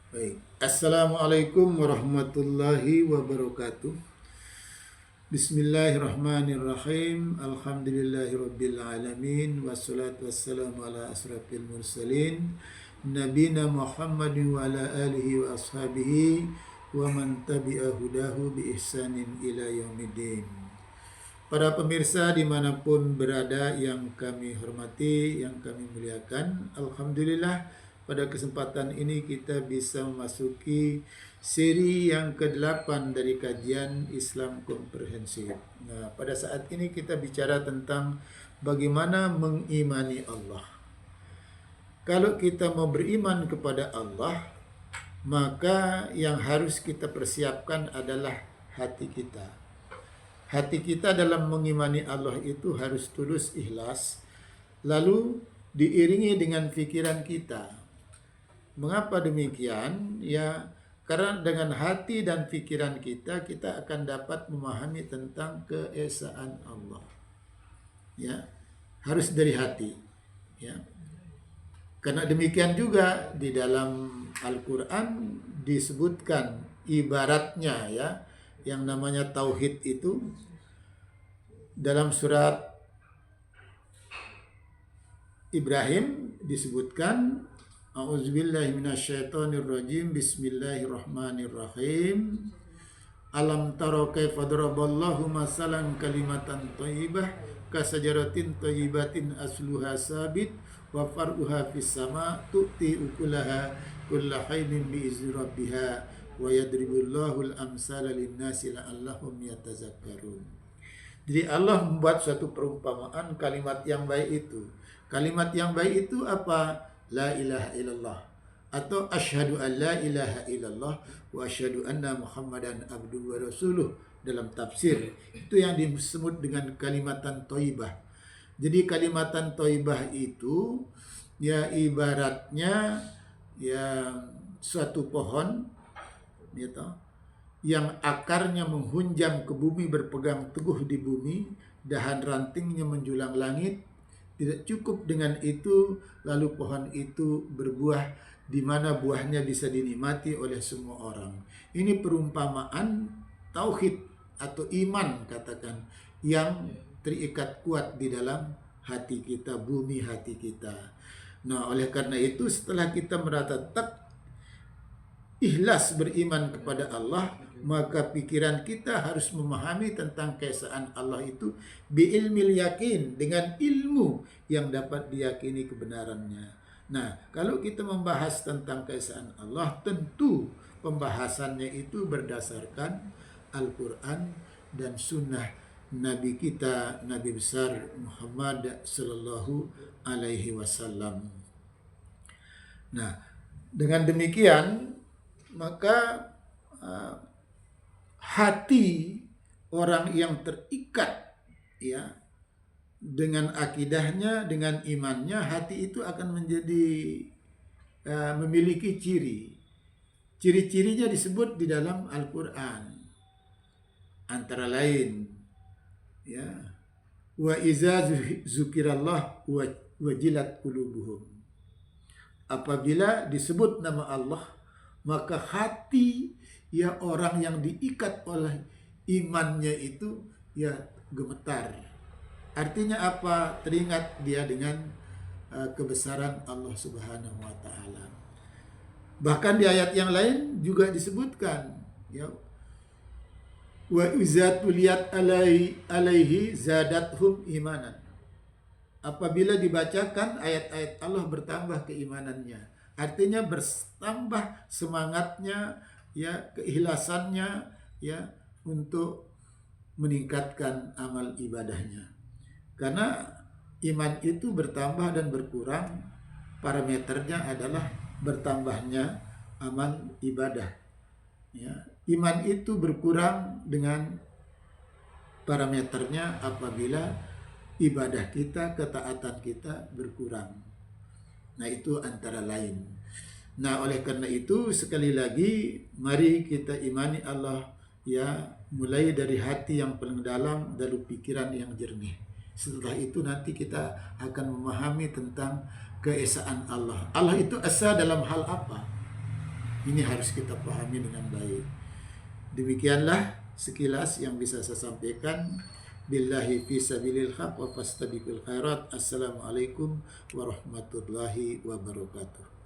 Baik. Assalamualaikum warahmatullahi wabarakatuh. Bismillahirrahmanirrahim. Alhamdulillahirabbil alamin wassalatu wassalamu ala asrafil mursalin nabina Muhammadin wa ala alihi wa ashabihi wa man tabi'a hudahu bi ihsanin ila yaumiddin. Para pemirsa dimanapun berada yang kami hormati, yang kami muliakan, Alhamdulillah pada kesempatan ini kita bisa memasuki seri yang ke-8 dari kajian Islam komprehensif. Nah, pada saat ini kita bicara tentang bagaimana mengimani Allah. Kalau kita mau beriman kepada Allah, maka yang harus kita persiapkan adalah hati kita. Hati kita dalam mengimani Allah itu harus tulus ikhlas, lalu diiringi dengan pikiran kita. Mengapa demikian? Ya, karena dengan hati dan pikiran kita, kita akan dapat memahami tentang keesaan Allah. Ya, harus dari hati. Ya, karena demikian juga di dalam Al-Quran disebutkan ibaratnya ya, yang namanya tauhid itu dalam surat Ibrahim disebutkan A'udzubillahi minasyaitonirrajim. Bismillahirrahmanirrahim. Alam taro kaifa daraballahu masalan kalimatan thayyibah kasajaratin thayyibatin asluha sabit wa far'uha fis sama tu'ti ukulaha kullahainin bi'izni rabbiha wa yadribullahu al-amsala lin-nasi la'allahum yatazakkarun. Jadi Allah membuat suatu perumpamaan kalimat yang baik itu. Kalimat yang baik itu apa? La ilaha illallah, atau asyhadu an la ilaha illallah wa asyhadu anna muhammadan abduhu wa rasuluh dalam tafsir. Itu yang disebut dengan kalimatan thayyibah. Jadi kalimatan thayyibah itu ya ibaratnya ya suatu pohon gitu, yang akarnya menghunjam ke bumi, berpegang teguh di bumi, dahan rantingnya menjulang langit. Tidak cukup dengan itu, lalu pohon itu berbuah di mana buahnya bisa dinikmati oleh semua orang. Ini perumpamaan tauhid atau iman katakan, yang terikat kuat di dalam hati kita, bumi hati kita. Nah, oleh karena itu setelah kita merasa ikhlas beriman kepada Allah, maka pikiran kita harus memahami tentang keesaan Allah itu biilmil yakin, dengan ilmu yang dapat diyakini kebenarannya. Nah, kalau kita membahas tentang keesaan Allah, tentu pembahasannya itu berdasarkan Al-Quran dan Sunnah Nabi kita, Nabi besar Muhammad Sallallahu Alaihi Wasallam. Nah, dengan demikian maka hati orang yang terikat ya dengan akidahnya, dengan imannya, hati itu akan menjadi memiliki ciri-cirinya disebut di dalam Al-Quran, antara lain ya wa iza zukirallah wajilat qulubuhum. Apabila disebut nama Allah, maka hati ya orang yang diikat oleh imannya itu ya gemetar. Artinya apa? Teringat dia dengan kebesaran Allah Subhanahu wa taala. Bahkan di ayat yang lain juga disebutkan ya wa izatuliyat alaihi zadathum imanan. Apabila dibacakan ayat-ayat Allah, bertambah keimanannya. Artinya bertambah semangatnya ya, keikhlasannya ya untuk meningkatkan amal ibadahnya. Karena iman itu bertambah dan berkurang, parameternya adalah bertambahnya amal ibadah. Ya, iman itu berkurang dengan parameternya apabila ibadah kita, ketaatan kita berkurang. Nah, itu antara lain. Nah, oleh karena itu sekali lagi mari kita imani Allah ya, mulai dari hati yang paling dalam, lalu pikiran yang jernih. Setelah itu nanti kita akan memahami tentang keesaan Allah. Allah itu esa dalam hal apa? Ini harus kita pahami dengan baik. Demikianlah sekilas yang bisa saya sampaikan. Billahi fi sabilil haq wa fastabiqul khairat. Assalamualaikum warahmatullahi wabarakatuh.